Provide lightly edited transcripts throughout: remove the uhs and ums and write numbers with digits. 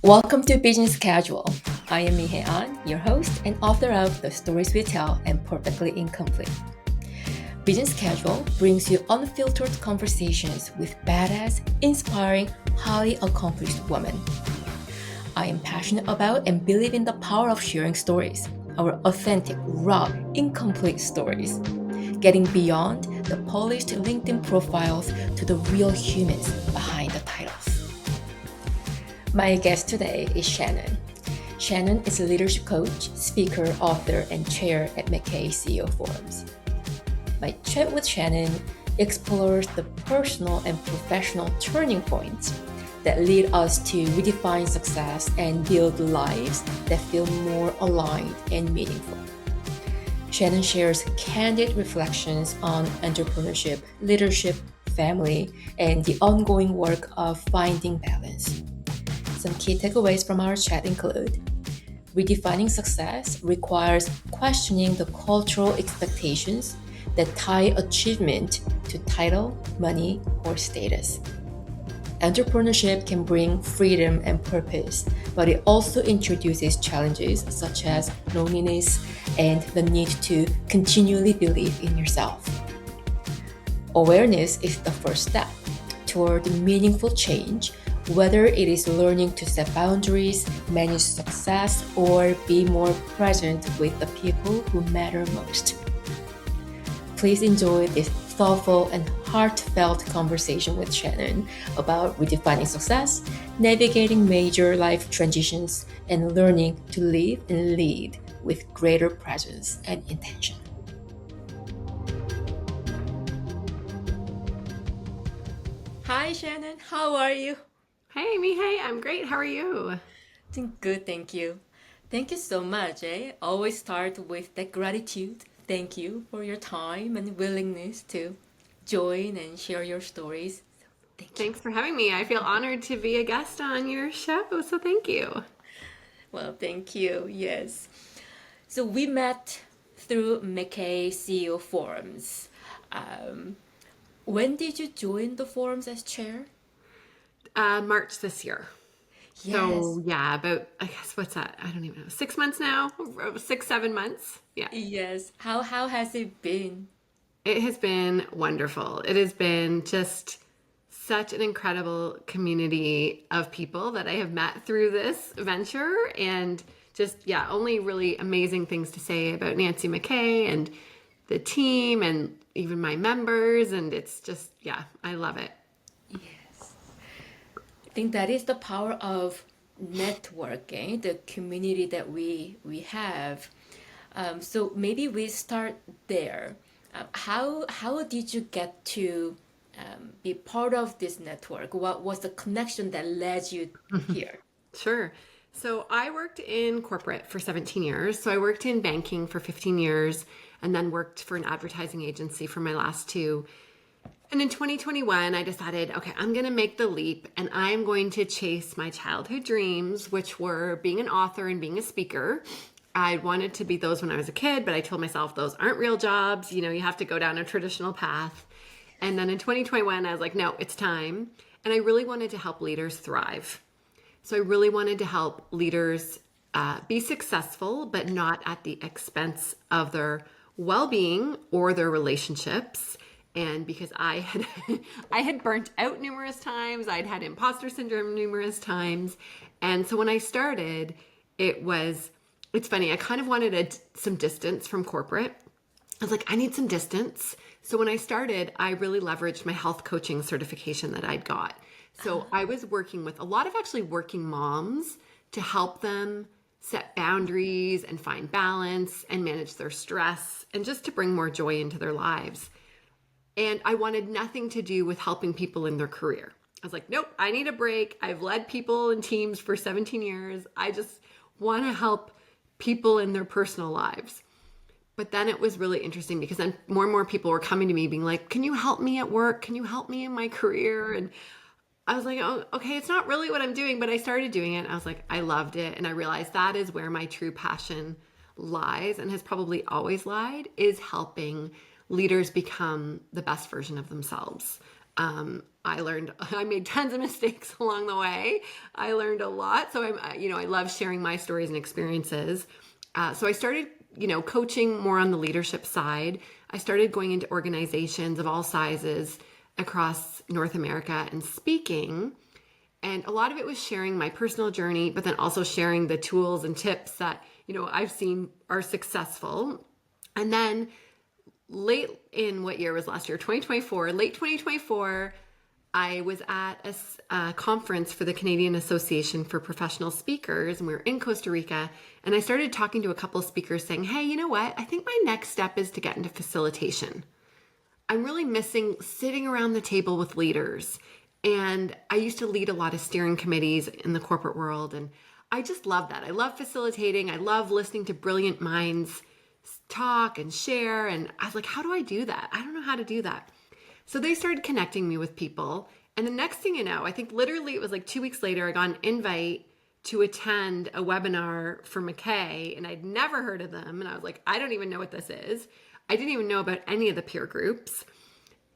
Welcome to Business Casual. I am An, your host and author of The Stories We Tell and Perfectly Incomplete. Business Casual brings you unfiltered conversations with badass, inspiring, highly accomplished women. I am passionate about and believe in the power of sharing stories, our authentic, raw, incomplete stories, getting beyond the polished LinkedIn profiles to the real humans behind the titles. My guest today is Shannon. Shannon is a leadership coach, speaker, author, and chair at McKay CEO Forums. My chat with Shannon explores the personal and professional turning points that lead us to redefine success and build lives that feel more aligned and meaningful. Shannon shares candid reflections on entrepreneurship, leadership, family, and the ongoing work of finding balance. Some key takeaways from our chat include: redefining success requires questioning the cultural expectations that tie achievement to title, money, or status. Entrepreneurship can bring freedom and purpose, but it also introduces challenges such as loneliness and the need to continually believe in yourself. Awareness is the first step toward meaningful change, whether it is learning to set boundaries, manage success, or be more present with the people who matter most. Please enjoy this thoughtful and heartfelt conversation with Shannon about redefining success, navigating major life transitions, and learning to live and lead with greater presence and intention. Hi, Shannon. How are you? Hey, Mihai, I'm great. How are you? Doing good, thank you. Thank you so much. Always start with that gratitude. Thank you for your time and willingness to join and share your stories. Thank you. Thanks for having me. I feel honored to be a guest on your show, so thank you. Well, thank you. Yes. So we met through McKay CEO Forums. When did you join the forums as chair? March this year. Yes. So, yeah, about, I guess, what's that? I don't even know. 6 months now? 6, 7 months? Yeah. Yes. How has it been? It has been wonderful. It has been just such an incredible community of people that I have met through this venture, and just, yeah, only really amazing things to say about Nancy McKay and the team and even my members. And it's just, yeah, I love it. Yes. I think that is the power of networking, the community that we have. So maybe we start there. How did you get to be part of this network? What was the connection that led you here? Sure. So I worked in corporate for 17 years. So I worked in banking for 15 years and then worked for an advertising agency for my last two. And in 2021, I decided, okay, I'm going to make the leap and I'm going to chase my childhood dreams, which were being an author and being a speaker. I wanted to be those when I was a kid, but I told myself those aren't real jobs. You know, you have to go down a traditional path. And then in 2021, I was like, no, it's time. And I really wanted to help leaders thrive. So I really wanted to help leaders be successful, but not at the expense of their well-being or their relationships. And because I had I had burnt out numerous times, I'd had imposter syndrome numerous times. And so when I started, it's funny, I kind of wanted some distance from corporate. I was like, I need some distance. So when I started, I really leveraged my health coaching certification that I'd got. So I was working with a lot of actually working moms to help them set boundaries and find balance and manage their stress and just to bring more joy into their lives. And I wanted nothing to do with helping people in their career. I was like, nope, I need a break. I've led people and teams for 17 years. I just want to help people in their personal lives. But then it was really interesting because then more and more people were coming to me being like, can you help me at work? Can you help me in my career? And I was like, oh, okay, it's not really what I'm doing, but I started doing it. I was like, I loved it. And I realized that is where my true passion lies and has probably always lied, is helping leaders become the best version of themselves. I made tons of mistakes along the way. I learned a lot. So I love sharing my stories and experiences. So I started, coaching more on the leadership side. I started going into organizations of all sizes across North America and speaking. And a lot of it was sharing my personal journey, but then also sharing the tools and tips that, I've seen are successful. And then late in what year was last year? 2024, late 2024, I was at a conference for the Canadian Association for Professional Speakers, and we were in Costa Rica. And I started talking to a couple of speakers saying, hey, you know what? I think my next step is to get into facilitation. I'm really missing sitting around the table with leaders. And I used to lead a lot of steering committees in the corporate world. And I just love that. I love facilitating. I love listening to brilliant minds talk and share. And I was like, how do I do that? I don't know how to do that. So they started connecting me with people. And the next thing you know, I think literally it was like 2 weeks later, I got an invite to attend a webinar for McKay, and I'd never heard of them. And I was like, I don't even know what this is. I didn't even know about any of the peer groups.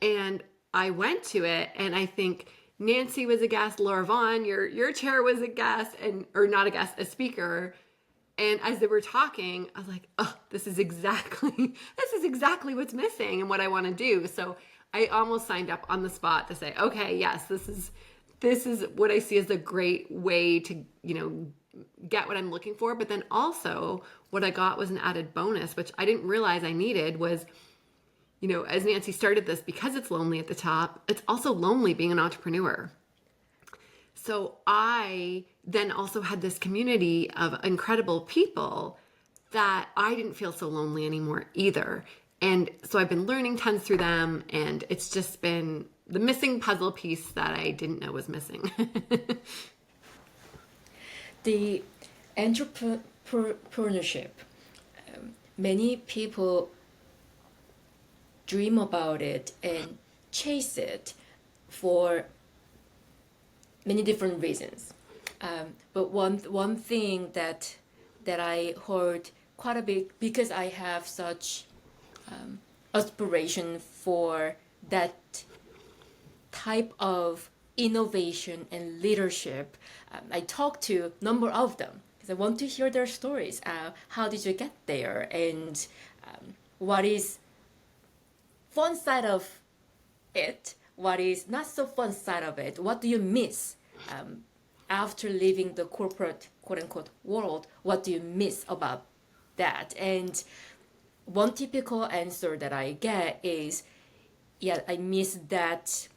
And I went to it, and I think Nancy was a guest, Laura Vaughn, your chair was a guest, or not a guest, a speaker. And as they were talking, I was like, oh, this is exactly what's missing and what I want to do. So I almost signed up on the spot to say, okay, yes, this is what I see as a great way to, get what I'm looking for. But then also what I got was an added bonus, which I didn't realize I needed was, as Nancy started this, because it's lonely at the top, it's also lonely being an entrepreneur. So I then also had this community of incredible people that I didn't feel so lonely anymore either. And so I've been learning tons through them, and it's just been the missing puzzle piece that I didn't know was missing. The entrepreneurship, many people dream about it and chase it for many different reasons. But one thing that I heard quite a bit, because I have such aspiration for that type of innovation and leadership, I talked to a number of them because I want to hear their stories. How did you get there, and what is fun side of it? What is not so fun side of it? What do you miss after leaving the corporate quote-unquote world? What do you miss about that? And one typical answer that I get is, yeah, I miss that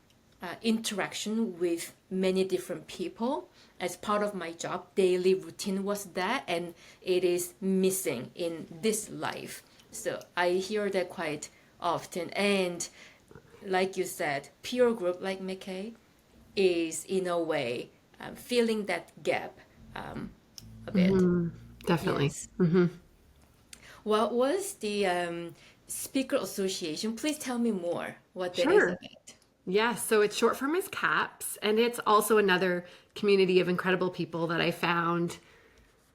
interaction with many different people. As part of my job, daily routine was that, and it is missing in this life. So I hear that quite often. And like you said, peer group like McKay is in a way filling that gap a bit. Definitely. Yes. What was the Speaker Association? Please tell me more what that is about. Yeah, so it's short for Miss CAPS, and it's also another community of incredible people that I found,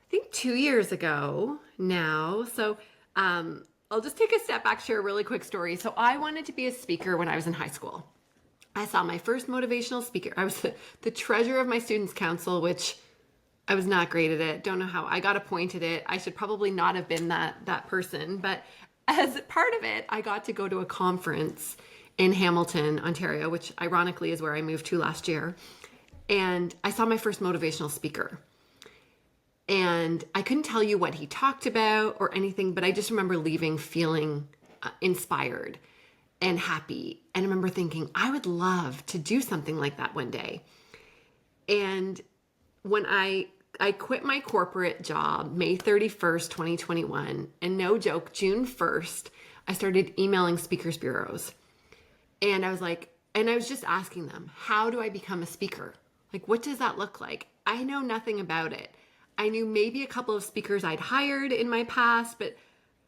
I think 2 years ago now. So I'll just take a step back, share a really quick story. So I wanted to be a speaker when I was in high school. I saw my first motivational speaker. I was the treasurer of my students' council, which I was not great at it. Don't know how I got appointed it. I should probably not have been that person. But as part of it, I got to go to a conference in Hamilton, Ontario, which ironically is where I moved to last year. And I saw my first motivational speaker. And I couldn't tell you what he talked about or anything, but I just remember leaving feeling inspired and happy. And I remember thinking, I would love to do something like that one day. And when I quit my corporate job, May 31st, 2021, and no joke, June 1st, I started emailing speakers bureaus. And I was just asking them, how do I become a speaker? Like, what does that look like? I know nothing about it. I knew maybe a couple of speakers I'd hired in my past, but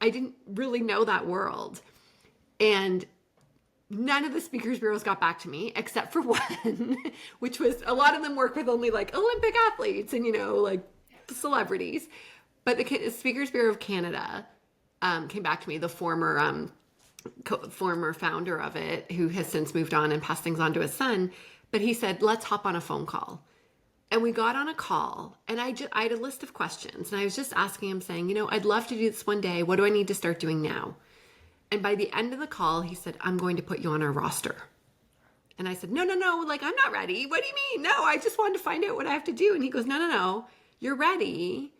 I didn't really know that world. And none of the speakers bureaus got back to me except for one, which was, a lot of them work with only like Olympic athletes and, like celebrities. But the Speakers Bureau of Canada came back to me, the former former founder of it, who has since moved on and passed things on to his son. But he said, let's hop on a phone call. And we got on a call, and I had a list of questions, and I was just asking him, saying, I'd love to do this one day. What do I need to start doing now? And by the end of the call, he said, I'm going to put you on our roster. And I said, no, like, I'm not ready. What do you mean? No, I just wanted to find out what I have to do. And he goes, no, you're ready.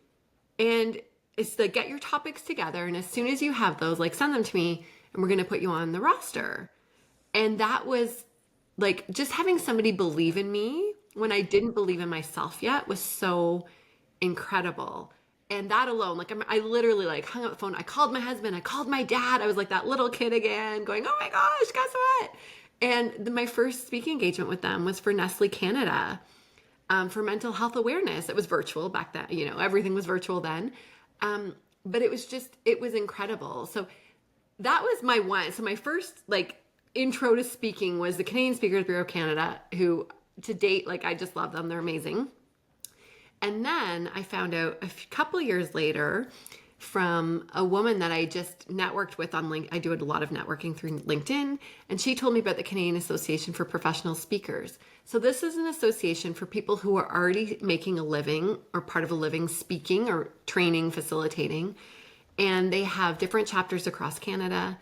And it's like, get your topics together. And as soon as you have those, like, send them to me, and we're going to put you on the roster. And that was like, just having somebody believe in me when I didn't believe in myself yet was so incredible. And that alone, like, I literally, like, hung up the phone. I called my husband. I called my dad. I was like that little kid again, going, oh my gosh, guess what? And my first speaking engagement with them was for Nestle Canada, for mental health awareness. It was virtual back then. Everything was virtual then. But it was incredible. So that was my one. So my first, like, intro to speaking was the Canadian Speakers Bureau of Canada, who to date, like, I just love them. They're amazing. And then I found out a couple of years later from a woman that I just networked with on LinkedIn. I do a lot of networking through LinkedIn. And she told me about the Canadian Association for Professional Speakers. So this is an association for people who are already making a living or part of a living speaking or training, facilitating. And they have different chapters across Canada.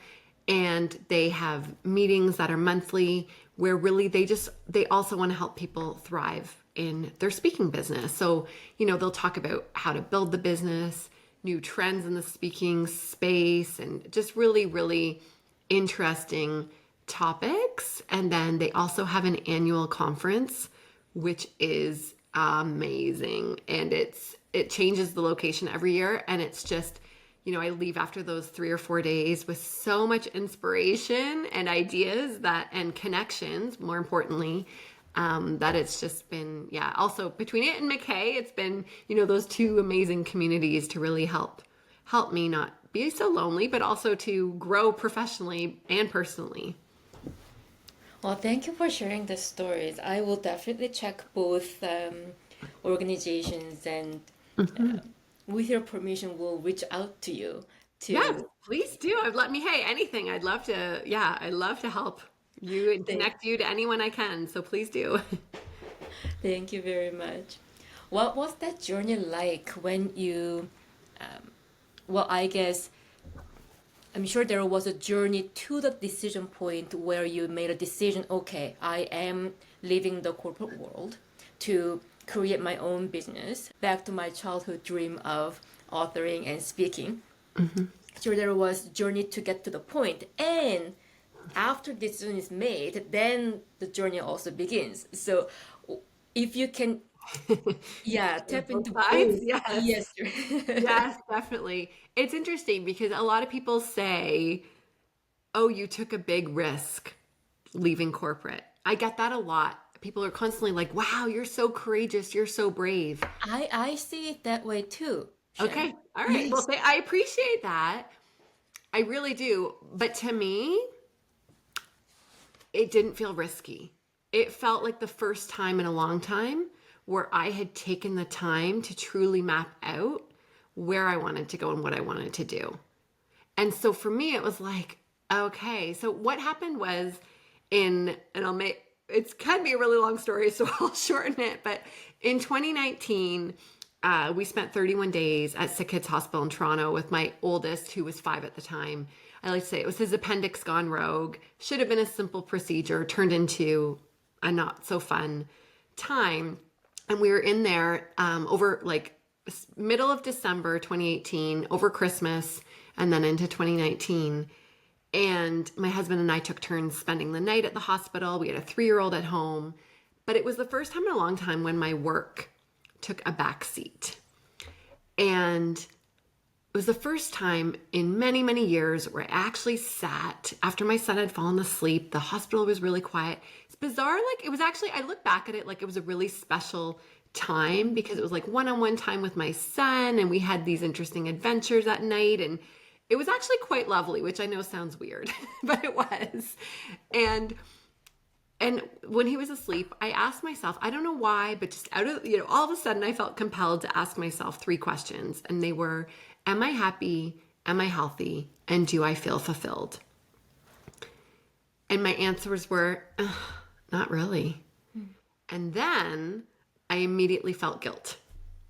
And they have meetings that are monthly where really they also want to help people thrive in their speaking business. So, they'll talk about how to build the business, new trends in the speaking space, and just really, really interesting topics. And then they also have an annual conference, which is amazing. And it changes the location every year. And it's just, I leave after those 3 or 4 days with so much inspiration and ideas and connections, more importantly, that it's just been, also between it and McKay, it's been, those two amazing communities to really help me not be so lonely, but also to grow professionally and personally. Well, thank you for sharing the stories. I will definitely check both organizations, and with your permission, we'll reach out to you. Yes, please do. Anything. I'd love to help you and connect you to anyone I can. So please do. Thank you very much. What was that journey like when you, I guess, I'm sure there was a journey to the decision point where you made a decision, okay, I am leaving the corporate world to create my own business, back to my childhood dream of authoring and speaking. Mm-hmm. So there was a journey to get to the point, and after the decision is made, then the journey also begins. So if you can tap into both. Yes. Yes, definitely. It's interesting because a lot of people say, oh, you took a big risk leaving corporate. I get that a lot. People are constantly like, wow, you're so courageous. You're so brave. I see it that way too. Shannon. Okay. All right. Yes. Well, I appreciate that. I really do. But to me, it didn't feel risky. It felt like the first time in a long time where I had taken the time to truly map out where I wanted to go and what I wanted to do. And so for me, it was like, okay, so what happened was it can be a really long story, so I'll shorten it. But in 2019, we spent 31 days at Sick Kids Hospital in Toronto with my oldest, who was 5 at the time. I like to say it was his appendix gone rogue. Should have been a simple procedure, turned into a not so fun time. And we were in there over like middle of December 2018, over Christmas, and then into 2019. And my husband and I took turns spending the night at the hospital. We had a 3-year-old at home. But it was the first time in a long time when my work took a back seat. And it was the first time in many, many years where I actually sat after my son had fallen asleep. The hospital was really quiet. It's bizarre. Like, it was actually, I look back at it like it was a really special time because it was like one-on-one time with my son, and we had these interesting adventures at night, and it was actually quite lovely, which I know sounds weird, but it was. And when he was asleep, I asked myself, I don't know why, but just out of, all of a sudden I felt compelled to ask myself 3 questions. And they were, am I happy? Am I healthy? And do I feel fulfilled? And my answers were, not really. And then I immediately felt guilt.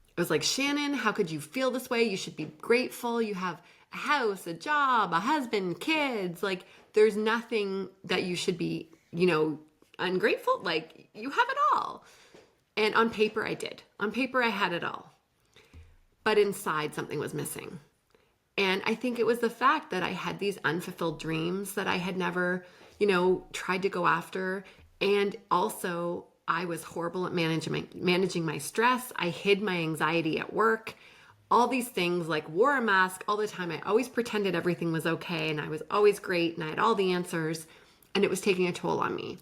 It was like, Shannon, how could you feel this way? You should be grateful. You have a house, a job, a husband, kids. Like, there's nothing that you should be, ungrateful. Like, you have it all. And on paper, I did. On paper, I had it all. But inside, something was missing. And I think it was the fact that I had these unfulfilled dreams that I had never, tried to go after. And also, I was horrible at managing my stress. I hid my anxiety at work. All these things, like wore a mask all the time. I always pretended everything was okay and I was always great and I had all the answers, and it was taking a toll on me.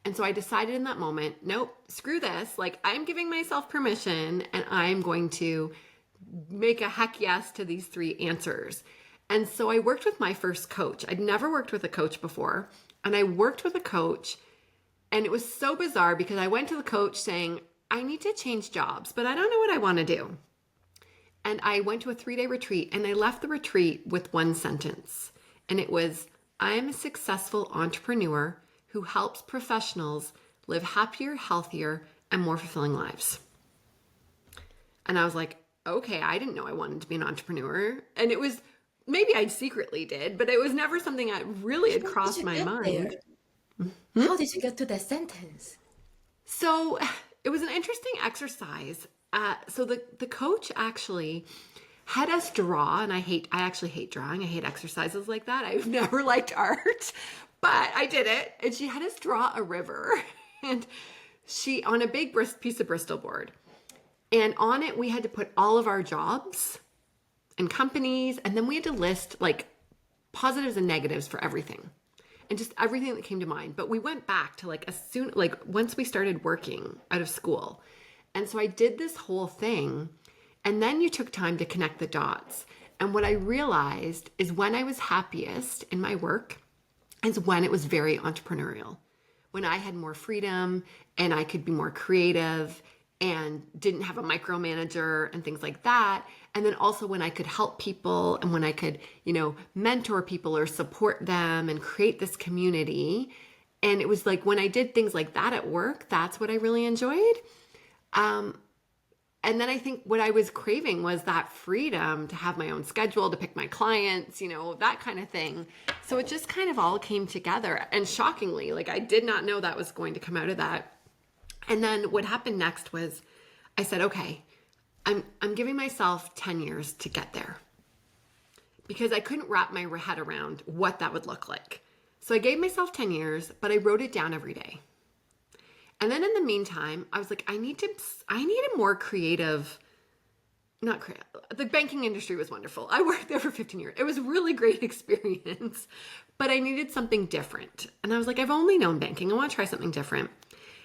And so I decided in that moment, nope, screw this. Like, I'm giving myself permission and I'm going to make a heck yes to these 3 answers. And so I worked with my first coach. I'd never worked with a coach before. And I worked with a coach, and it was so bizarre because I went to the coach saying, I need to change jobs, but I don't know what I want to do. And I went to a 3-day retreat, and I left the retreat with one sentence. And it was, I'm a successful entrepreneur who helps professionals live happier, healthier, and more fulfilling lives. And I was like, okay, I didn't know I wanted to be an entrepreneur. And it was, maybe I secretly did, but it was never something that really had crossed my mind. How did you get to that sentence? So it was an interesting exercise. So the coach actually had us draw, and I actually hate drawing. I hate exercises like that. I've never liked art, but I did it. And she had us draw a river, and she, on a big piece of Bristol board. And on it, we had to put all of our jobs and companies, and then we had to list like positives and negatives for everything. And just everything that came to mind. But we went back to once we started working out of school. And so I did this whole thing. And then you took time to connect the dots. And what I realized is when I was happiest in my work is when it was very entrepreneurial. When I had more freedom and I could be more creative and didn't have a micromanager and things like that. And then also when I could help people and when I could, mentor people or support them and create this community. And it was like when I did things like that at work, that's what I really enjoyed. And then I think what I was craving was that freedom to have my own schedule, to pick my clients, that kind of thing. So it just kind of all came together. And shockingly, I did not know that was going to come out of that. And then what happened next was I said, okay, I'm giving myself 10 years to get there, because I couldn't wrap my head around what that would look like. So I gave myself 10 years, but I wrote it down every day. And then in the meantime, I was like, I need a more creative, not creative. The banking industry was wonderful. I worked there for 15 years. It was a really great experience, but I needed something different. And I was like, I've only known banking. I want to try something different.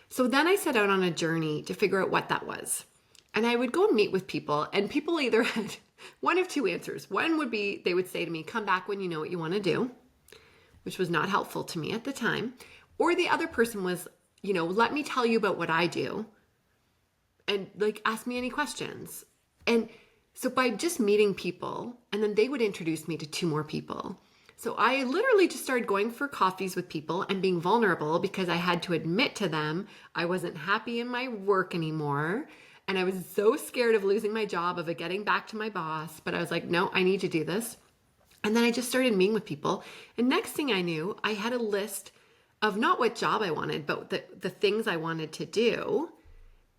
So then I set out on a journey to figure out what that was. And I would go and meet with people, and people either had one of 2 answers. One would be, they would say to me, come back when you know what you want to do, which was not helpful to me at the time. Or the other person was, let me tell you about what I do and ask me any questions. And so by just meeting people, and then they would introduce me to 2 more people. So I literally just started going for coffees with people and being vulnerable, because I had to admit to them I wasn't happy in my work anymore. And I was so scared of losing my job, of it getting back to my boss. But I was like, no, I need to do this. And then I just started meeting with people. And next thing I knew, I had a list of not what job I wanted, but the things I wanted to do.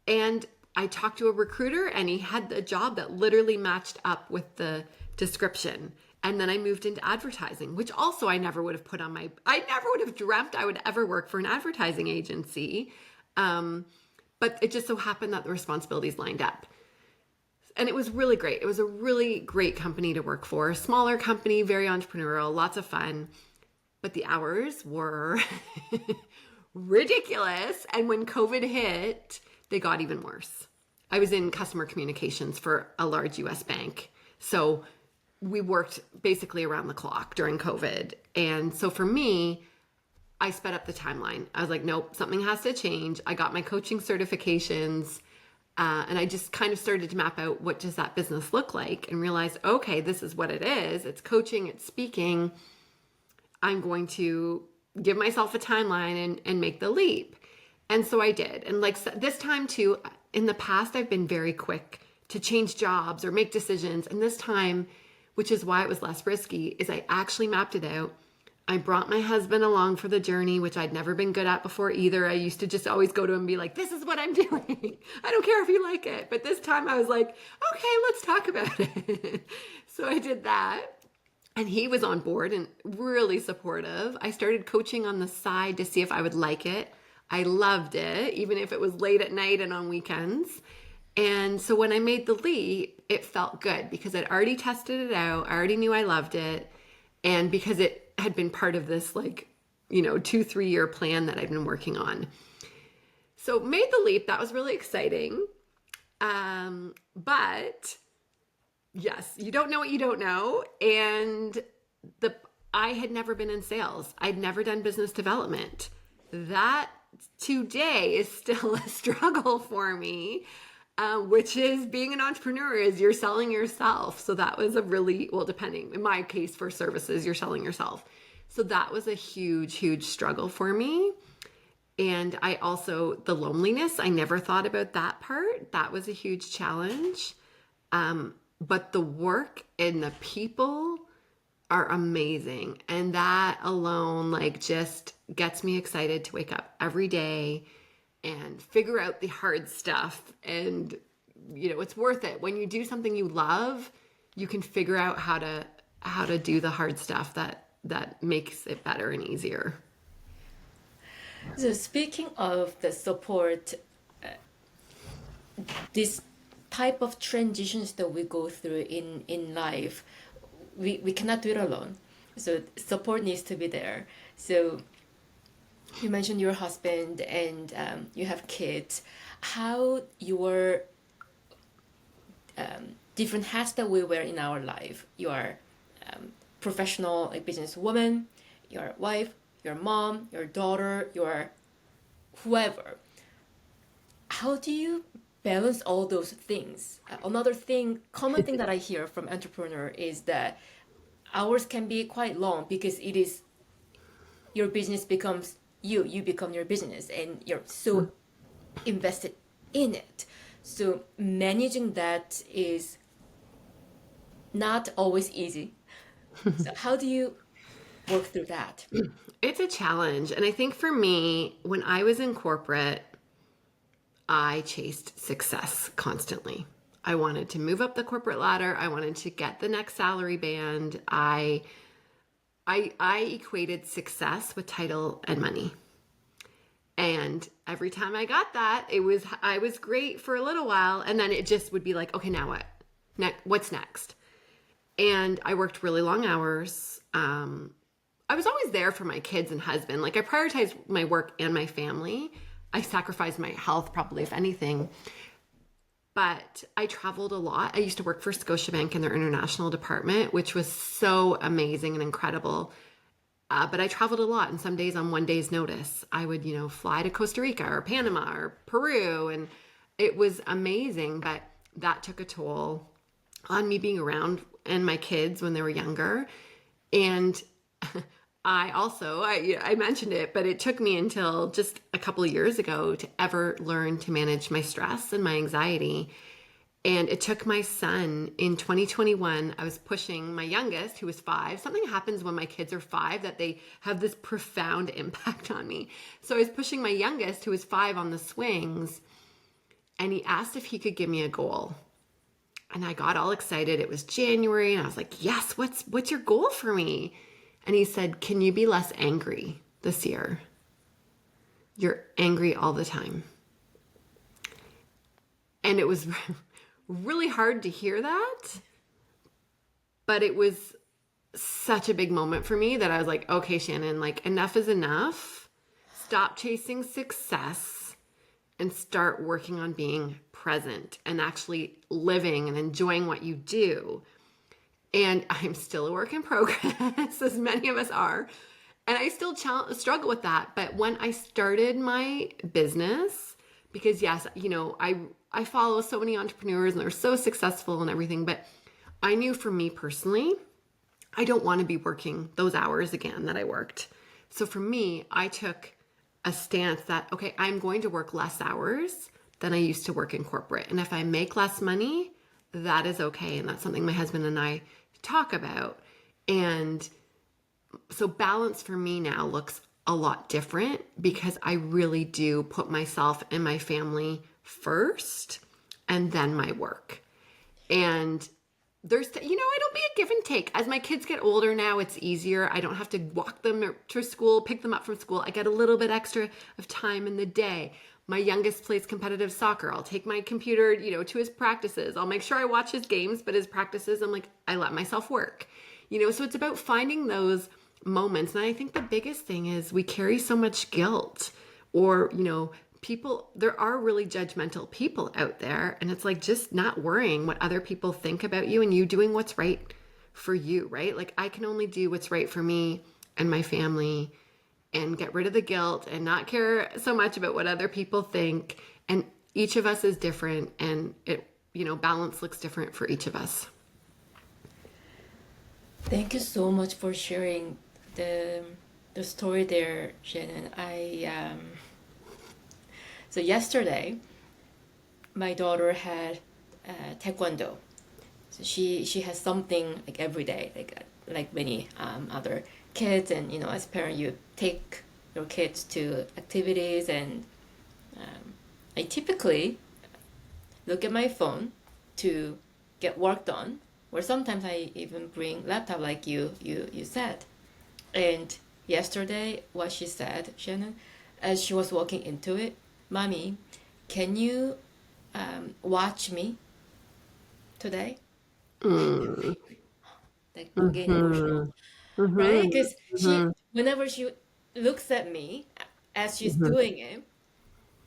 And I talked to a recruiter, and he had the job that literally matched up with the description. And then I moved into advertising, which also I never would have I never would have dreamt I would ever work for an advertising agency. But it just so happened that the responsibilities lined up. And it was really great. It was a really great company to work for. Smaller company, very entrepreneurial, lots of fun. But the hours were ridiculous. And when COVID hit, they got even worse. I was in customer communications for a large US bank. So we worked basically around the clock during COVID. And so for me, I sped up the timeline. I was like, nope, something has to change. I got my coaching certifications, and I just kind of started to map out what does that business look like, and realized, okay, this is what it is. It's coaching, it's speaking. I'm going to give myself a timeline and make the leap. And so I did. And like this time too, in the past, I've been very quick to change jobs or make decisions. And this time, which is why it was less risky, is I actually mapped it out. I brought my husband along for the journey, which I'd never been good at before either. I used to just always go to him and be like, this is what I'm doing. I don't care if you like it. But this time I was like, okay, let's talk about it. So I did that. And he was on board and really supportive. I started coaching on the side to see if I would like it. I loved it, even if it was late at night and on weekends. And so when I made the leap, it felt good because I'd already tested it out. I already knew I loved it. And because it had been part of this 2-3 year plan that I'd been working on. So made the leap. That was really exciting. But yes, you don't know what you don't know. And I had never been in sales. I'd never done business development. That today is still a struggle for me, which is being an entrepreneur is you're selling yourself. So that was a really, well, depending, in my case for services, you're selling yourself. So that was a huge, huge struggle for me. And I also, the loneliness, I never thought about that part. That was a huge challenge. But the work and the people are amazing. And that alone, just gets me excited to wake up every day and figure out the hard stuff. And, it's worth it. When you do something you love, you can figure out how to do the hard stuff that makes it better and easier. So speaking of the support, this type of transitions that we go through in life, we cannot do it alone. So support needs to be there. So you mentioned your husband and you have kids. How your different hats that we wear in our life. You are professional, businesswoman, your wife, your mom, your daughter, your whoever. How do you balance all those things? Another common thing that I hear from entrepreneur is that hours can be quite long because it is your business becomes you become your business and you're so invested in it. So managing that is not always easy. So how do you work through that? It's a challenge. And I think for me, when I was in corporate, I chased success constantly. I wanted to move up the corporate ladder. I wanted to get the next salary band. I equated success with title and money. And every time I got that, I was great for a little while. And then it just would be like, okay, now what? What's next? And I worked really long hours. I was always there for my kids and husband. I prioritized my work and my family. I sacrificed my health probably, if anything. But I traveled a lot. I used to work for Scotiabank in their international department, which was so amazing and incredible. But I traveled a lot, and some days on one day's notice, I would, fly to Costa Rica or Panama or Peru, and it was amazing. But that took a toll on me being around and my kids when they were younger. And I mentioned it, but it took me until just a couple of years ago to ever learn to manage my stress and my anxiety. And it took my son in 2021. I was pushing my youngest, who was 5. Something happens when my kids are 5 that they have this profound impact on me. So I was pushing my youngest, who was 5, on the swings, and he asked if he could give me a goal. And I got all excited. It was January, and I was like, yes, what's your goal for me? And he said, can you be less angry this year? You're angry all the time. And it was really hard to hear that, but it was such a big moment for me that I was like, okay, Shannon, enough is enough. Stop chasing success and start working on being present and actually living and enjoying what you do. And I'm still a work in progress, as many of us are. And I still struggle with that. But when I started my business, because yes, I follow so many entrepreneurs and they're so successful and everything, but I knew for me personally, I don't want to be working those hours again that I worked. So for me, I took a stance that, okay, I'm going to work less hours than I used to work in corporate. And if I make less money, that is okay. And that's something my husband and I talk about. And so balance for me now looks a lot different because I really do put myself and my family first and then my work. And there's, it'll be a give and take. As my kids get older now, it's easier. I don't have to walk them to school, pick them up from school. I get a little bit extra of time in the day. My youngest plays competitive soccer. I'll take my computer, to his practices. I'll make sure I watch his games, but his practices, I let myself work. So it's about finding those moments. And I think the biggest thing is we carry so much guilt, or, people, there are really judgmental people out there, and it's like just not worrying what other people think about you and you doing what's right for you, right? Like I can only do what's right for me and my family and get rid of the guilt and not care so much about what other people think. And each of us is different, and balance looks different for each of us. Thank you so much for sharing the story there, Shannon. So yesterday, my daughter had taekwondo. So she has something like every day, like many other kids. And as a parent, you take your kids to activities, and I typically look at my phone to get work done, or sometimes I even bring laptop, like you said. And yesterday, what she said, Shannon, as she was walking into it, "Mommy, can you watch me today?" Like again, emotional, right? Because whenever she looks at me as she's doing it,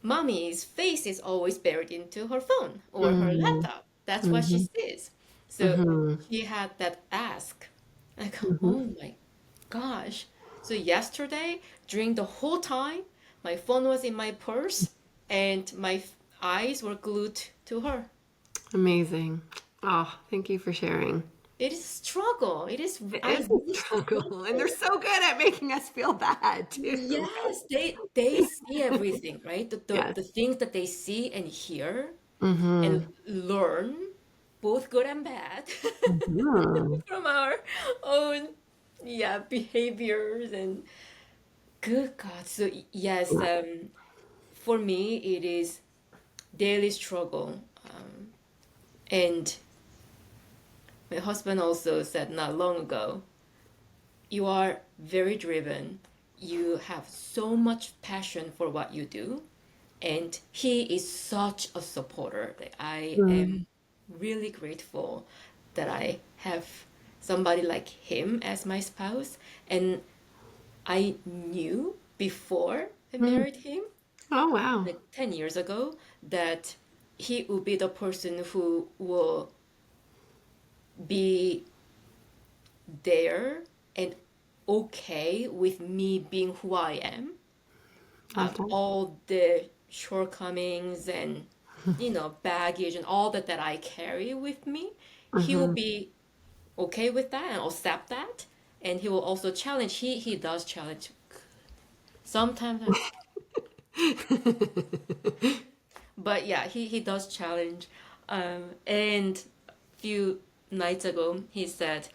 mommy's face is always buried into her phone or her laptop. That's what she sees. So she had that ask, like, oh my gosh. So yesterday, during the whole time, my phone was in my purse and my eyes were glued to her. Amazing. Oh, thank you for sharing. It is a struggle. It is A struggle, and they're so good at making us feel bad too. Yes, they see everything, right? Yes. The things that they see and hear and learn, both good and bad, from our own behaviors. And good God. So yes, for me it is daily struggle. And my husband also said not long ago, you are very driven. You have so much passion for what you do. And he is such a supporter that I am really grateful that I have somebody like him as my spouse. And I knew before I married him, Oh, wow. like 10 years ago, that he would be the person who will be there and okay with me being who I am, Okay. all the shortcomings and baggage and all that I carry with me. He will be okay with that and accept that, and he will also challenge. He does challenge sometimes, but yeah, he does challenge. And few nights ago, he said,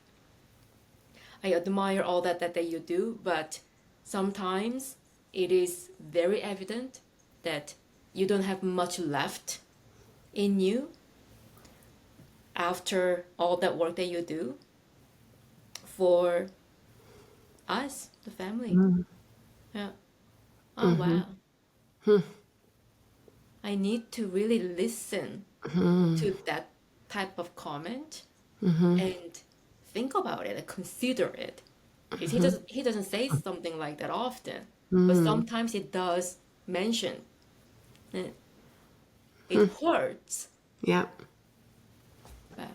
I admire all that you do, but sometimes it is very evident that you don't have much left in you after all that work that you do for us, the family. Yeah. Oh, wow. I need to really listen to that type of comment and think about it and consider it. Because he doesn't say something like that often, but sometimes he does mention it. It hurts. Yeah. But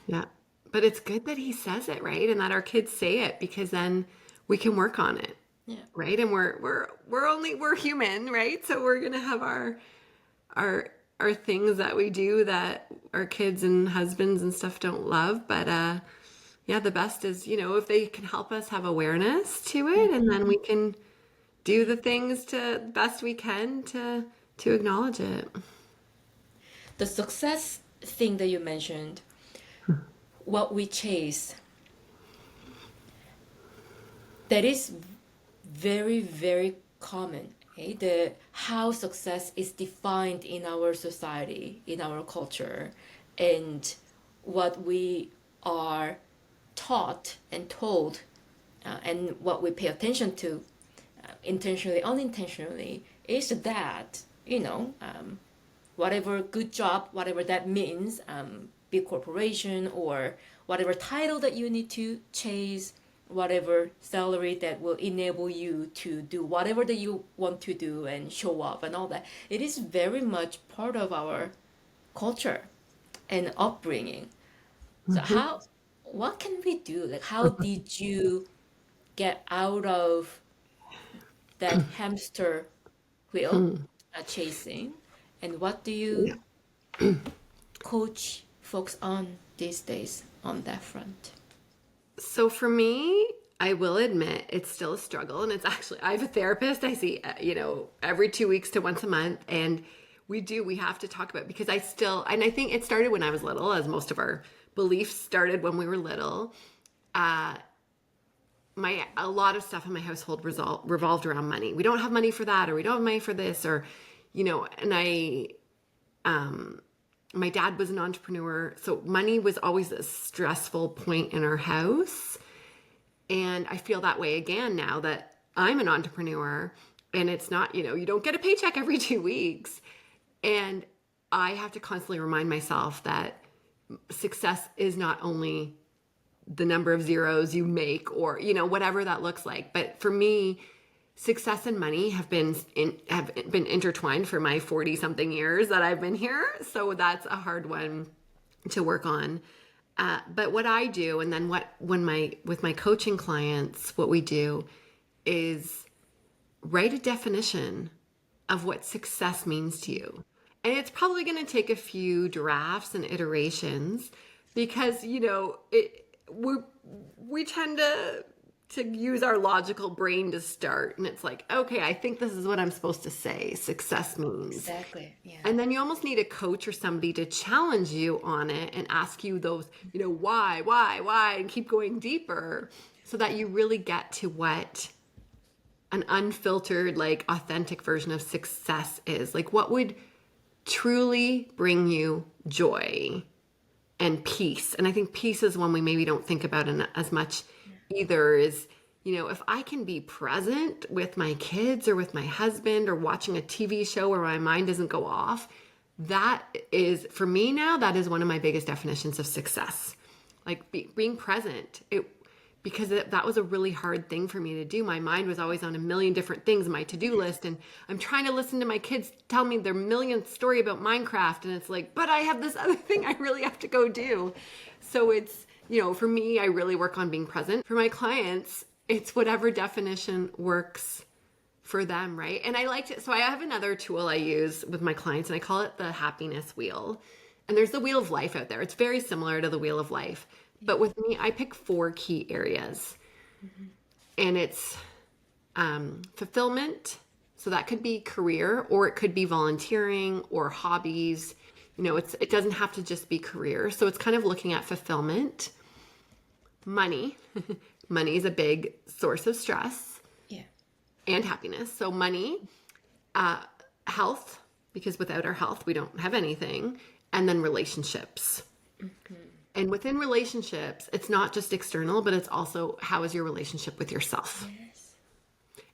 Yeah. But it's good that he says it, right? And that our kids say it, because then we can work on it. yeah. Right? And we're human, right? So we're going to have our things that we do that our kids and husbands and stuff don't love, but yeah, the best is, if they can help us have awareness to it, and then we can do the things to best we can to acknowledge it. The success thing that you mentioned, what we chase, that is very, very common. Okay? How success is defined in our society, in our culture, and what we are taught and told, and what we pay attention to, intentionally, unintentionally, is that, whatever good job, whatever that means, big corporation or whatever title that you need to chase, whatever salary that will enable you to do whatever that you want to do and show up and all that. It is very much part of our culture and upbringing. So what can we do? Like, how did you get out of that hamster wheel chasing, and what do you coach folks on these days on that front? So for me, I will admit it's still a struggle, and it's actually, I have a therapist I see, every 2 weeks to once a month, and we have to talk about it because I think it started when I was little, as most of our beliefs started when we were little. A lot of stuff in my household revolved around money. We don't have money for that, or we don't have money for this, or, and my dad was an entrepreneur, so money was always a stressful point in our house. And I feel that way again now that I'm an entrepreneur, and it's not, you don't get a paycheck every 2 weeks. And I have to constantly remind myself that success is not only the number of zeros you make, or, whatever that looks like. But for me, success and money have been intertwined for my 40 something years that I've been here. So that's a hard one to work on. But what I do, and then with my coaching clients, what we do is write a definition of what success means to you. And it's probably going to take a few drafts and iterations because, we tend to use our logical brain to start. And it's like, okay, I think this is what I'm supposed to say success means. Exactly. Yeah. And then you almost need a coach or somebody to challenge you on it and ask you those, why, and keep going deeper so that you really get to what an unfiltered, like authentic version of success is. Like, what would truly bring you joy and peace? And I think peace is one we maybe don't think about as much either, is, if I can be present with my kids or with my husband or watching a TV show where my mind doesn't go off, that is, for me now, that is one of my biggest definitions of success. Like being present. Because that was a really hard thing for me to do. My mind was always on a million different things, my to-do list, and I'm trying to listen to my kids tell me their millionth story about Minecraft, and it's like, but I have this other thing I really have to go do. So it's, for me, I really work on being present. For my clients, it's whatever definition works for them, right? And I liked it. So I have another tool I use with my clients, and I call it the happiness wheel. And there's the wheel of life out there. It's very similar to the wheel of life. But with me, I pick 4 key areas. And it's fulfillment. So that could be career, or it could be volunteering or hobbies. It doesn't have to just be career. So it's kind of looking at fulfillment. Money. Money is a big source of stress. Yeah. And happiness. So money, health, because without our health, we don't have anything. And then relationships. Mm-hmm. And within relationships, it's not just external, but it's also, how is your relationship with yourself? Yes.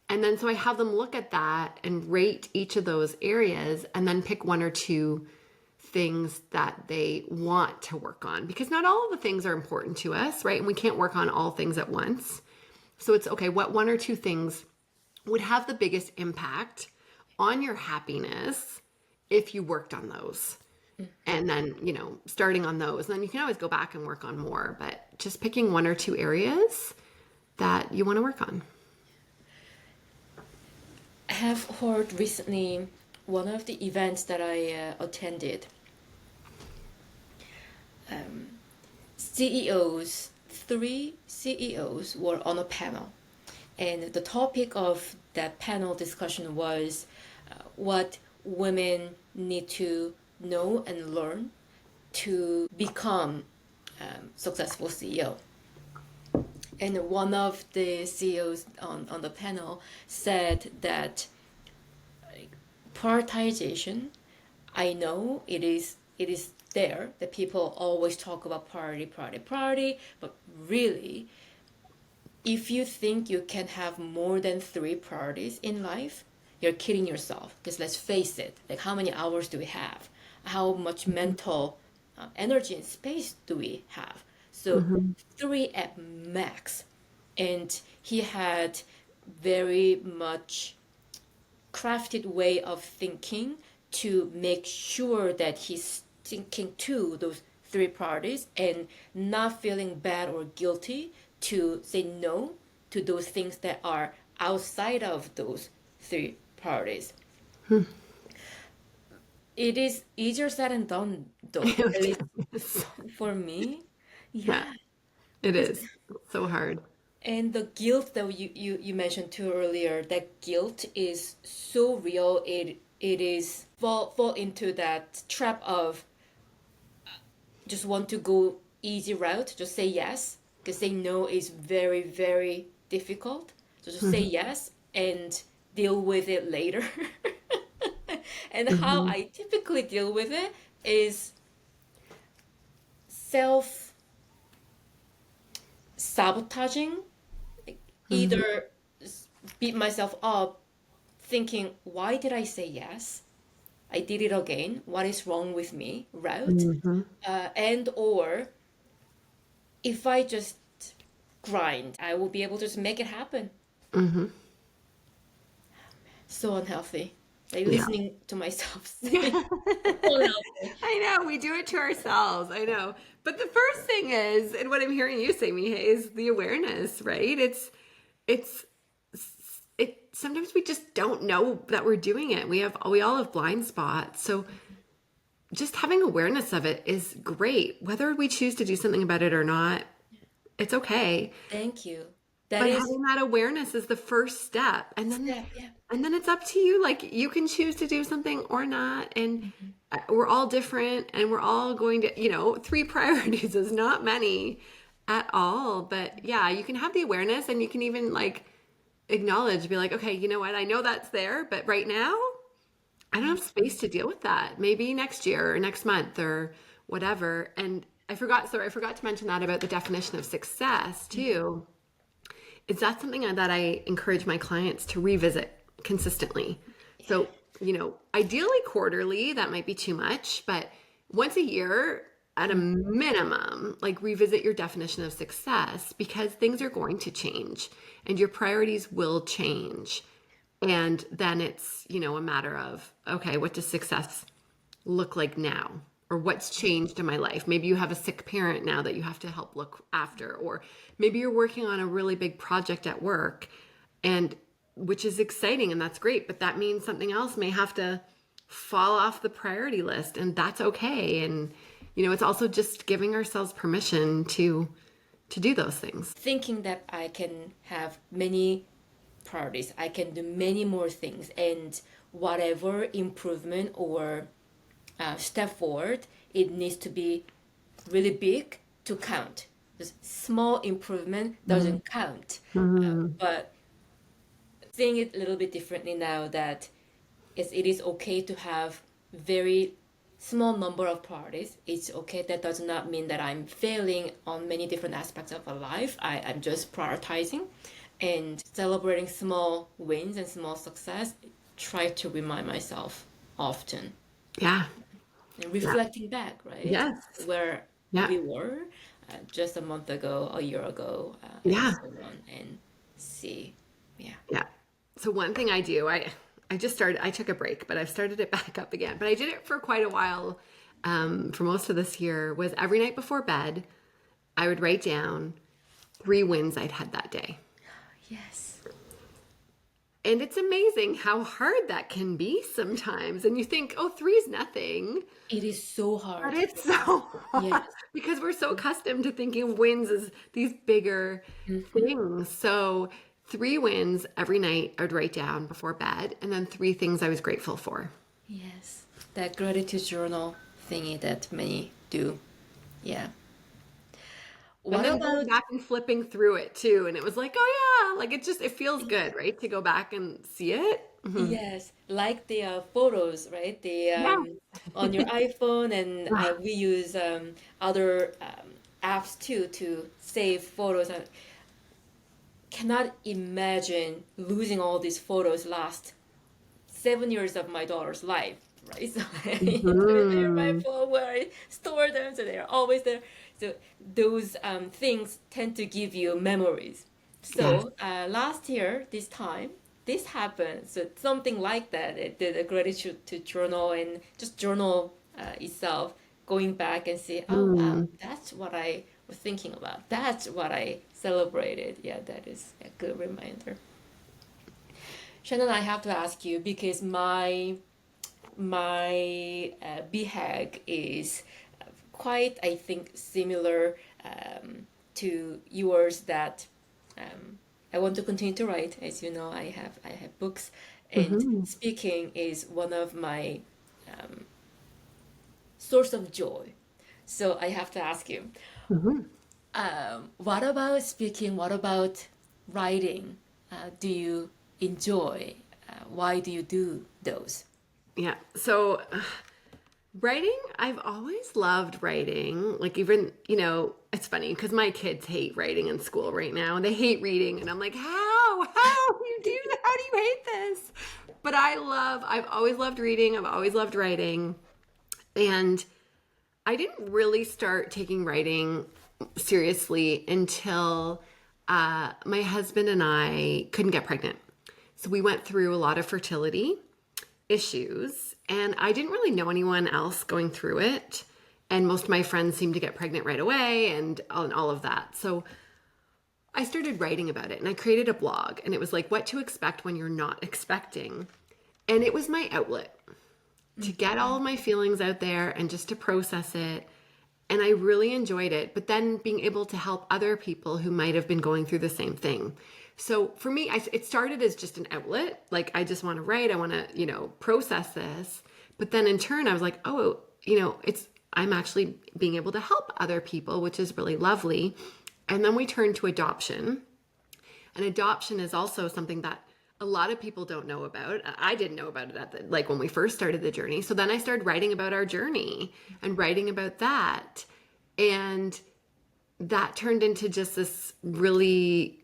And then so I have them look at that and rate each of those areas, and then pick 1 or 2 things that they want to work on, because not all of the things are important to us, right? And we can't work on all things at once. So it's okay, what 1 or 2 things would have the biggest impact on your happiness if you worked on those? And then, starting on those, and then you can always go back and work on more, but just picking 1 or 2 areas that you want to work on. I have heard recently, one of the events that I attended, CEOs three CEOs were on a panel, and the topic of that panel discussion was what women need to know and learn to become successful CEO. And one of the CEOs on the panel said that prioritization, I know it is there that people always talk about priority, but really, if you think you can have more than three priorities in life, you're kidding yourself. Because let's face it, like how many hours do we have? How much mental energy and space do we have? So three at max. And he had very much crafted way of thinking to make sure that he's thinking to those three priorities and not feeling bad or guilty to say no to those things that are outside of those three priorities. It is easier said than done, though, at least for me. Yeah, Yeah. it is so hard. And the guilt that you mentioned too earlier, that guilt is so real. It is fall into that trap of just want to go easy route, just say yes, because saying no is very, very difficult. So just say yes and deal with it later. And how I typically deal with it is self sabotaging, either beat myself up thinking, why did I say yes? I did it again. What is wrong with me? Route. And or if I just grind, I will be able to just make it happen. So unhealthy. Like Yeah. listening to myself say, so unhealthy. I know, we do it to ourselves. I know. But the first thing is, and what I'm hearing you say, Mihai, is the awareness, right? It's sometimes we just don't know that we're doing it. We all have blind spots. So just having awareness of it is great. Whether we choose to do something about it or not, it's okay. Thank you. That But is having that awareness is the first step. And then step, yeah. and then it's up to you. Like you can choose to do something or not. And we're all different and we're all going to, three priorities is not many at all. But yeah, you can have the awareness and you can even like acknowledge, be like, okay, you know what? I know that's there, but right now I don't have space to deal with that. Maybe next year or next month or whatever. And I forgot to mention that about the definition of success too. Is that something that I encourage my clients to revisit consistently? So, ideally quarterly, that might be too much, but once a year at a minimum, like revisit your definition of success because things are going to change and your priorities will change. And then it's, a matter of, okay, what does success look like now? Or what's changed in my life? Maybe you have a sick parent now that you have to help look after, or maybe you're working on a really big project at work, and which is exciting and that's great, but that means something else may have to fall off the priority list, and that's okay. And it's also just giving ourselves permission to do those things. Thinking that I can have many priorities, I can do many more things, and whatever improvement or step forward, it needs to be really big to count. This small improvement doesn't count. But seeing it a little bit differently now that it is okay to have very small number of priorities. It's okay. That does not mean that I'm failing on many different aspects of my life. I'm just prioritizing and celebrating small wins and small success. Try to remind myself often. Yeah. And reflecting back, right? Yes. Where we were just a month ago, a year ago, and so on, and see. Yeah. So one thing I do, I took a break, but I've started it back up again. But I did it for quite a while, for most of this year, was every night before bed, I would write down 3 wins I'd had that day. Yes. And it's amazing how hard that can be sometimes. And you think, oh, three is nothing. It is so But hard. it's so hard Yes. because we're so accustomed to thinking of wins as these bigger things. So 3 wins every night I would write down before bed, and then 3 things I was grateful for. Yes. That gratitude journal thingy that many do. Yeah. And What then going about back and flipping through it too. And it was like, oh yeah, like it feels good, right? To go back and see it. yes, like the photos, right? The Yeah. on your iPhone, and Ah, we use other apps too to save photos. I cannot imagine losing all these photos last 7 years of my daughter's life, right? So they're in my mhm. phone where I store them, so they're always there. So those things tend to give you memories. Yes. So last year, this time, this happened. So something like that. It did a gratitude to journal and just journal itself, going back and see, oh wow, Mm. that's what I was thinking about. That's what I celebrated. Yeah, that is a good reminder. Shannon, I have to ask you because my BHAG is quite, I think, similar to yours. That I want to continue to write. As you know, I have books, and Mhm. speaking is one of my source of joy. So I have to ask you, Mhm. what about speaking? What about writing? Do you enjoy? Why do you do those? Yeah. So writing, I've always loved writing. Like, even, it's funny because my kids hate writing in school right now, and they hate reading. And I'm like, how do you do that? How do you hate this? But I've always loved reading. I've always loved writing. And I didn't really start taking writing seriously until my husband and I couldn't get pregnant. So we went through a lot of fertility issues, and I didn't really know anyone else going through it. And most of my friends seemed to get pregnant right away, and all of that. So I started writing about it, and I created a blog, and it was like what to expect when you're not expecting. And it was my outlet to get all of my feelings out there and just to process it. And I really enjoyed it. But then being able to help other people who might have been going through the same thing. So for me, it started as just an outlet. Like, I just want to write, I want to, process this. But then in turn, I was like, oh, I'm actually being able to help other people, which is really lovely. And then we turned to adoption. And adoption is also something that a lot of people don't know about. I didn't know about it like when we first started the journey. So then I started writing about our journey and writing about that. And that turned into just this really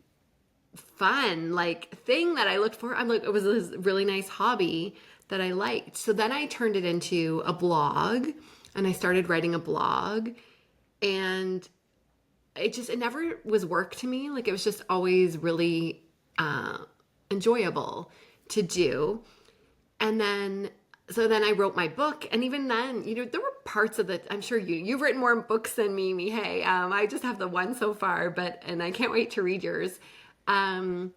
fun like thing that I looked for. I'm like, it was this really nice hobby that I liked. So then I turned it into a blog, and I started writing a blog, and it never was work to me. Like, it was just always really enjoyable to do. And then I wrote my book, and even then, there were parts of it. I'm sure you've written more books than me, Mihei. I just have the one so far, and I can't wait to read yours. But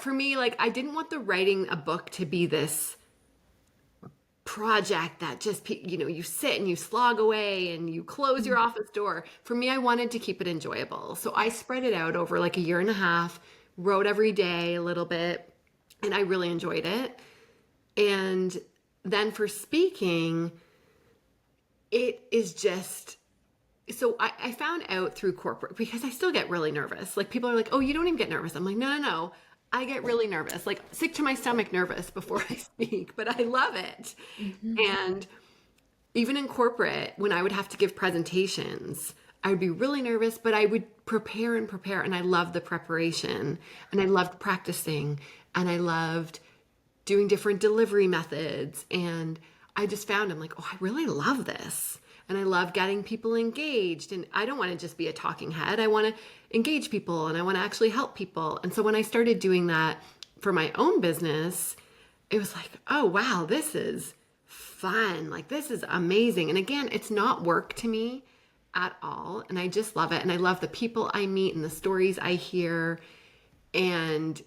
for me, like, I didn't want the writing a book to be this project that just, you sit and you slog away and you close your office door. For me, I wanted to keep it enjoyable. So I spread it out over like a year and a half, wrote every day a little bit, and I really enjoyed it. And then for speaking, it is just, so I found out through corporate, because I still get really nervous. Like, people are like, oh, you don't even get nervous. I'm like, no, no, no. I get really nervous, like sick to my stomach nervous before I speak, but I love it. And even in corporate, when I would have to give presentations, I would be really nervous, but I would prepare and prepare. And I loved the preparation, and I loved practicing, and I loved doing different delivery methods. And I just found, I'm like, oh, I really love this. And I love getting people engaged. And I don't want to just be a talking head. I want to engage people, and I want to actually help people. And so when I started doing that for my own business, it was like, oh, wow, this is fun. Like, this is amazing. And again, it's not work to me at all. And I just love it. And I love the people I meet and the stories I hear. And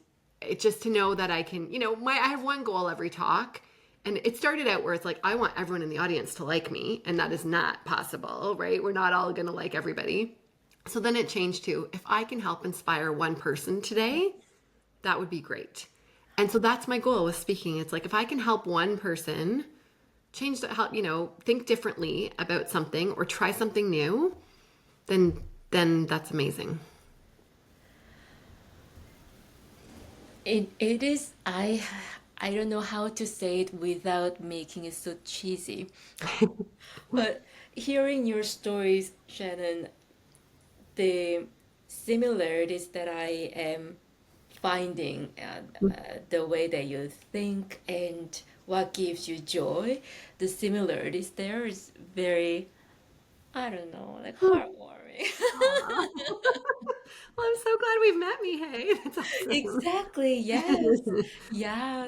just to know that I can, I have one goal every talk. And it started out where it's like, I want everyone in the audience to like me. And that is not possible, right? We're not all going to like everybody. So then it changed to, if I can help inspire one person today, that would be great. And so that's my goal with speaking. It's like, if I can help one person change that, help, think differently about something or try something new, then that's amazing. It is, I don't know how to say it without making it so cheesy. But hearing your stories, Shannon, the similarities that I am finding, the way that you think and what gives you joy, the similarities there is very, I don't know, like heartwarming. Well, I'm so glad we've met, Mihai. That's awesome. Exactly, yes. Yeah,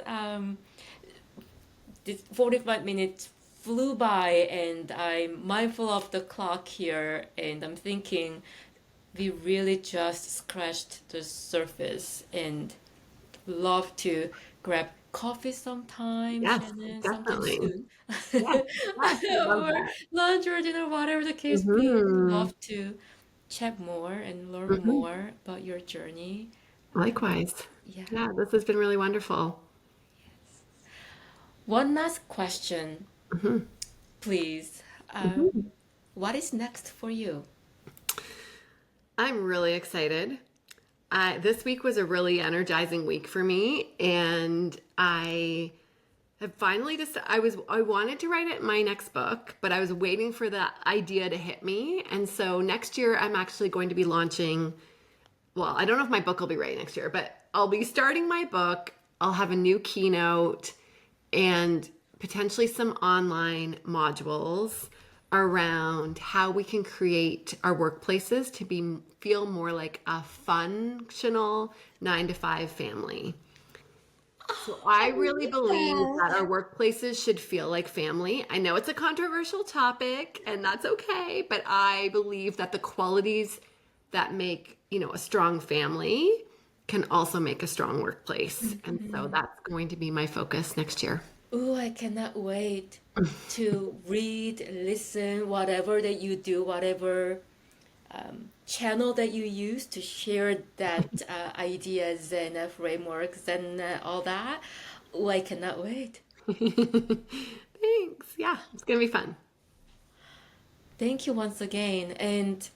this 45 minutes flew by and I'm mindful of the clock here and I'm thinking we really just scratched the surface and love to grab coffee sometime, Yes, Shannon, sometime definitely. soon. Yes, yes, I love Or that. lunch or dinner, whatever the case be. Hmm. Love to chat more and learn Hmm. more about your journey. Likewise. Yeah. Yeah, this has been really wonderful. One last question, Hmm. please. Hmm. What is next for you? I'm really excited. This week was a really energizing week for me, and I have finally decided I wanted to write it my next book, but I was waiting for the idea to hit me. And so next year I'm actually going to be launching, well, I don't know if my book will be ready next year, but I'll be starting my book. I'll have a new keynote and potentially some online modules around how we can create our workplaces to feel more like a functional 9 to 5 family. So I I really love believe that that. our workplaces should feel like family. I know it's a controversial topic and that's okay, but I believe that the qualities that make, a strong family can also make a strong workplace. And so Mhm. that's going to be my focus next year. Oh, I cannot wait to read, listen, whatever that you do, whatever channel that you use to share that ideas and frameworks and all that. Oh, I cannot wait. Thanks. Yeah, it's going to be fun. Thank you once again. And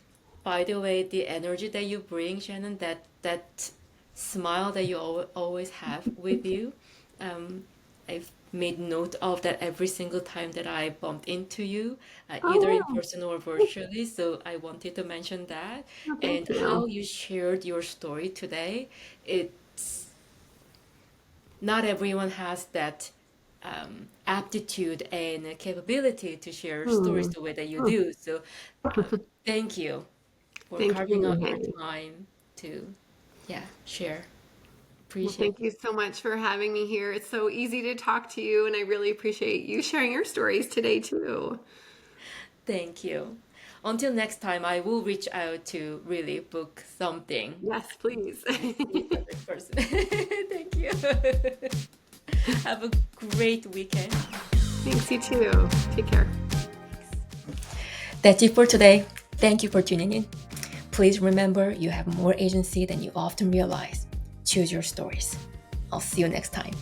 by the way, the energy that you bring, Shannon, that smile that you always have with you, um, I've made note of that every single time that I bumped into you, either in Oh, person or virtually. So I wanted to mention that well, and thank you. how you shared your story today. It's not everyone has that aptitude and capability to share stories Hmm. the way that you Hmm. do. So, thank you for Thank carving you, out your Mary. time to, yeah, share. Well, Appreciate thank you so much for having me here. It's so easy to talk to you, and I really appreciate you sharing your stories today, too. Thank you. Until next time, I will reach out to really book something Yes, please. and meet the right person. Thank you. Have a great weekend. Thanks, you too. Take care. That's it for today. Thank you for tuning in. Please remember you have more agency than you often realize. Choose your stories. I'll see you next time.